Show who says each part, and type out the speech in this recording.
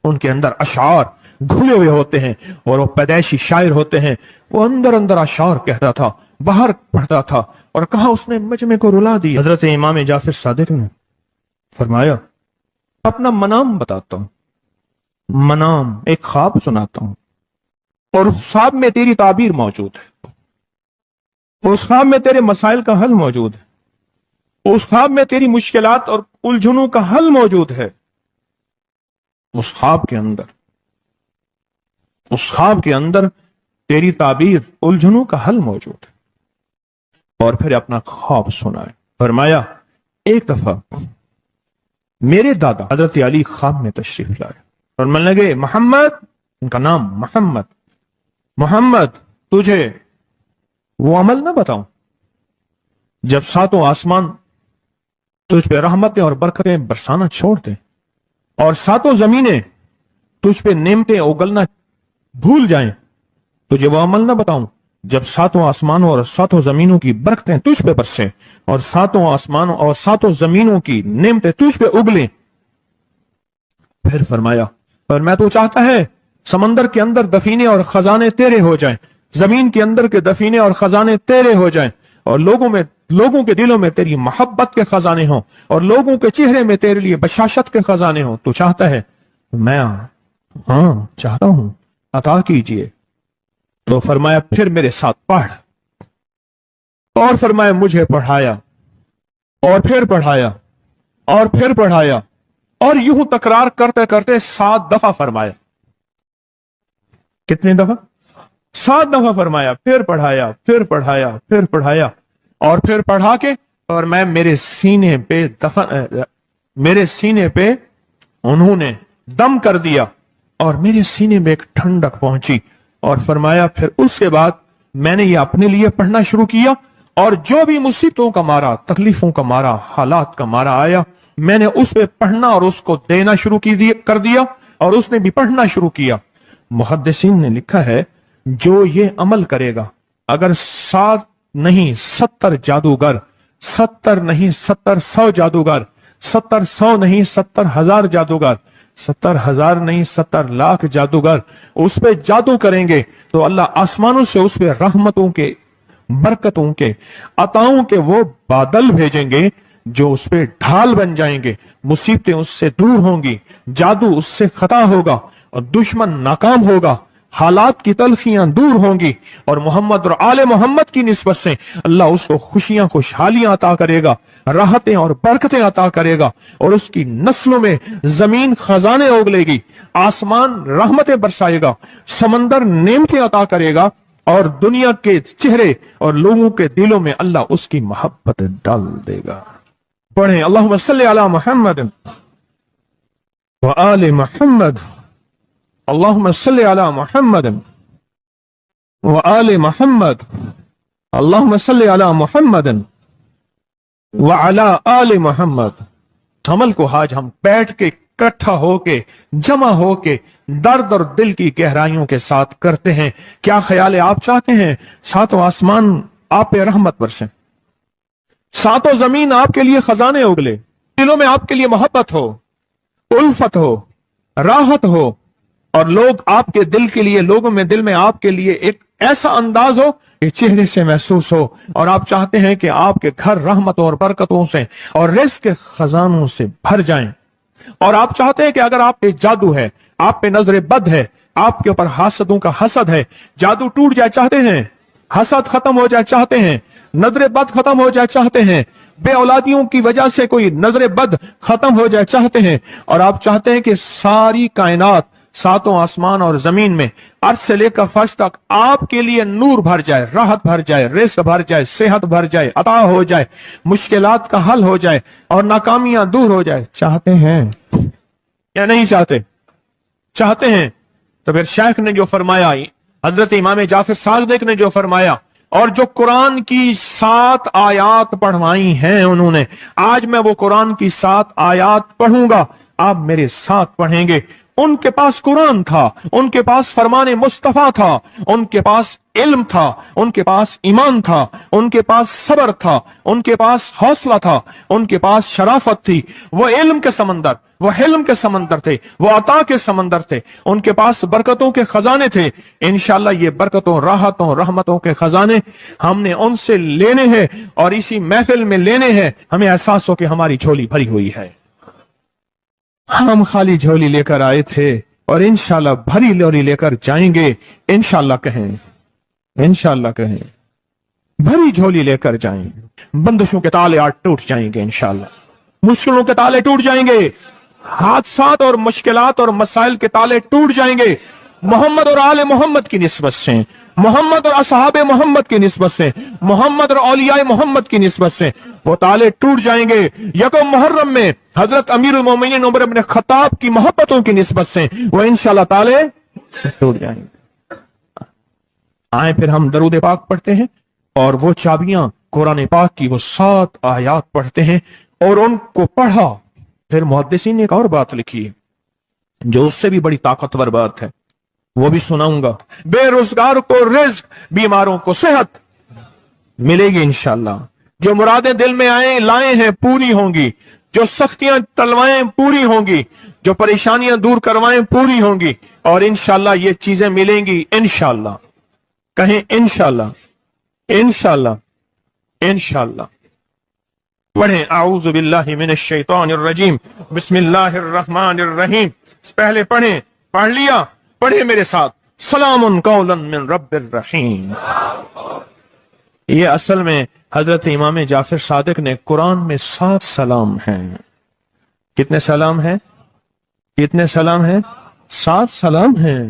Speaker 1: ان کے اندر اشعار گھلے ہوئے ہوتے ہیں اور وہ پیدائشی شاعر ہوتے ہیں. وہ اندر اندر اشعار کہتا تھا، باہر پڑھتا تھا، اور کہا اس نے مجمع کو رلا دیا. حضرت امام جعفر صادق نے فرمایا اپنا منام بتاتا ہوں، منام ایک خواب سناتا ہوں، اور اس خواب میں تیری تعبیر موجود ہے، اس خواب میں تیرے مسائل کا حل موجود ہے، اس خواب میں تیری مشکلات اور الجھنوں کا حل موجود ہے. اس خواب کے اندر تیری تعبیر الجھنوں کا حل موجود ہے. اور پھر اپنا خواب سنائے. فرمایا ایک دفعہ میرے دادا حضرت علی خواب میں تشریف لائے اور ملنے لگے محمد، ان کا نام محمد تجھے وہ عمل نہ بتاؤں جب ساتوں آسمان تجھ پہ رحمتیں اور برکتیں برسانا چھوڑ دیں اور ساتوں زمینیں تجھ پہ نعمتیں اگلنا بھول جائیں، تجھے وہ عمل نہ بتاؤں جب ساتوں آسمانوں اور ساتوں زمینوں کی برکتیں تجھ پہ برسیں اور ساتوں آسمانوں اور ساتوں زمینوں کی نعمتیں تجھ پہ اگلیں. پھر فرمایا پر میں تو چاہتا ہے سمندر کے اندر دفینے اور خزانے تیرے ہو جائیں، زمین کے اندر کے دفینے اور خزانے تیرے ہو جائیں، اور لوگوں کے دلوں میں تیری محبت کے خزانے ہوں اور لوگوں کے چہرے میں تیرے لیے بشاشت کے خزانے ہوں. تو چاہتا ہے؟ میں ہاں چاہتا ہوں، عطا کیجئے. تو فرمایا پھر میرے ساتھ پڑھ، اور فرمایا مجھے پڑھایا اور پھر پڑھایا اور پھر پڑھایا، اور یوں تکرار کرتے کرتے 7 دفعہ فرمایا. کتنے دفعہ؟ 7 دفعہ فرمایا. پھر پڑھایا، پھر پڑھایا، پھر پڑھایا، اور پھر پڑھا کے اور میں میرے سینے پہ انہوں نے دم کر دیا اور میرے سینے میں ایک ٹھنڈک پہنچی. اور فرمایا پھر اس کے بعد میں نے یہ اپنے لیے پڑھنا شروع کیا، اور جو بھی مصیبتوں کا مارا، تکلیفوں کا مارا، حالات کا مارا آیا، میں نے اس پہ پڑھنا اور اس کو دینا شروع کر دیا، اور اس نے بھی پڑھنا شروع کیا. محدثین نے لکھا ہے جو یہ عمل کرے گا، اگر 7 نہیں 70 جادوگر، 70 نہیں 70 جادوگر، 70 نہیں 70,000 جادوگر، 70,000 نہیں 70,00,000 جادوگر اس پہ جادو کریں گے تو اللہ آسمانوں سے اس پہ رحمتوں کے، برکتوں کے، عطاؤں کے وہ بادل بھیجیں گے جو اس پہ ڈھال بن جائیں گے. مصیبتیں اس سے دور ہوں گی، جادو اس سے خطا ہوگا اور دشمن ناکام ہوگا، حالات کی تلخیاں دور ہوں گی، اور محمد اور آل محمد کی نسبت سے اللہ اس کو خوشیاں، خوشحالیاں عطا کرے گا، راحتیں اور برکتیں عطا کرے گا، اور اس کی نسلوں میں زمین خزانے اگلے گی، آسمان رحمتیں برسائے گا، سمندر نعمتیں عطا کرے گا، اور دنیا کے چہرے اور لوگوں کے دلوں میں اللہ اس کی محبت ڈال دے گا. پڑھیں اللہم صلی علی محمد وآل محمد، اللہم صلی علی محمد وآل محمد، اللہم صلی علی محمد وعلی آل محمد. عمل کو آج ہم بیٹھ کے اکٹھا ہو کے، جمع ہو کے، درد اور دل کی گہرائیوں کے ساتھ کرتے ہیں. کیا خیال ہے؟ آپ چاہتے ہیں ساتوں آسمان آپ پہ رحمت برسیں، ساتوں زمین آپ کے لیے خزانے اگلے، دلوں میں آپ کے لیے محبت ہو، الفت ہو، راحت ہو، اور لوگ آپ کے دل کے لیے، لوگوں میں دل میں آپ کے لیے ایک ایسا انداز ہو کہ چہرے سے محسوس ہو، اور آپ چاہتے ہیں کہ آپ کے گھر رحمتوں اور برکتوں سے اور رزق کے خزانوں سے بھر جائیں، اور آپ چاہتے ہیں کہ اگر آپ پہ جادو ہے، آپ پہ نظر بد ہے، آپ کے اوپر حاسدوں کا حسد ہے، جادو ٹوٹ جائے چاہتے ہیں، حسد ختم ہو جائے چاہتے ہیں، نظر بد ختم ہو جائے چاہتے ہیں، بے اولادیوں کی وجہ سے کوئی نظر بد ختم ہو جائے چاہتے ہیں، اور آپ چاہتے ہیں کہ ساری کائنات، ساتوں آسمان اور زمین میں، عرش سے لے کر فرش تک آپ کے لیے نور بھر جائے، راحت بھر جائے، رزق بھر جائے، صحت بھر جائے، عطا ہو جائے، مشکلات کا حل ہو جائے اور ناکامیاں دور ہو جائے. چاہتے ہیں یا نہیں چاہتے؟ چاہتے ہیں. تو پھر شیخ نے جو فرمایا، حضرت امام جعفر صادق نے جو فرمایا، اور جو قرآن کی 7 آیات پڑھوائی ہیں انہوں نے، آج میں وہ قرآن کی 7 آیات پڑھوں گا، آپ میرے ساتھ پڑھیں گے. ان کے پاس قرآن تھا، ان کے پاس فرمان مصطفیٰ تھا، ان کے پاس علم تھا، ان کے پاس ایمان تھا، ان کے پاس صبر تھا، ان کے پاس حوصلہ تھا، ان کے پاس شرافت تھی۔ وہ علم کے سمندر، وہ حلم کے سمندر تھے، وہ عطا کے سمندر تھے، ان کے پاس برکتوں کے خزانے تھے۔ انشاءاللہ یہ برکتوں، راحتوں، رحمتوں کے خزانے ہم نے ان سے لینے ہیں اور اسی محفل میں لینے ہیں۔ ہمیں احساس ہو کہ ہماری جھولی بھری ہوئی ہے، ہم خالی جھولی لے کر آئے تھے اور انشاءاللہ بھری جھولی لے کر جائیں گے۔ انشاءاللہ کہیں، انشاءاللہ کہیں، بھری جھولی لے کر جائیں گے۔ بندشوں کے تالے آج ٹوٹ جائیں گے انشاءاللہ، مشکلوں کے تالے ٹوٹ جائیں گے، حادثات اور مشکلات اور مسائل کے تالے ٹوٹ جائیں گے۔ محمد اور آل محمد کی نسبت سے، محمد اور اصحاب محمد کی نسبت سے، محمد اور اولیاء محمد کی نسبت سے وہ تالے ٹوٹ جائیں گے۔ یکم محرم میں حضرت امیر المومنین عمر بن خطاب کی محبتوں کی نسبت سے وہ انشاءاللہ تالے ٹوٹ جائیں گے۔ آئیں پھر ہم درود پاک پڑھتے ہیں اور وہ چابیاں قرآن پاک کی وہ 7 آیات پڑھتے ہیں، اور ان کو پڑھا پھر محدثین نے ایک اور بات لکھی ہے جو اس سے بھی بڑی طاقتور بات ہے، وہ بھی سناؤں گا۔ بے روزگار کو رزق، بیماروں کو صحت ملے گی انشاءاللہ۔ جو مرادیں دل میں لائے ہیں پوری ہوں گی، جو سختیاں تلوائیں پوری ہوں گی، جو پریشانیاں دور کروائیں پوری ہوں گی، اور انشاءاللہ یہ چیزیں ملیں گی انشاءاللہ۔ کہیں انشاءاللہ، انشاءاللہ، انشاءاللہ۔ پڑھیں اعوذ باللہ من الشیطان الرجیم، بسم اللہ الرحمن الرحیم۔ پہلے پڑھیں، پڑھ لیا، پڑھیں میرے ساتھ، سلام قولا من رب الرحیم۔ یہ اصل میں حضرت امام جعفر صادق نے قرآن میں 7 سلام ہیں۔ کتنے سلام ہیں؟ کتنے سلام ہیں؟ 7 سلام ہیں۔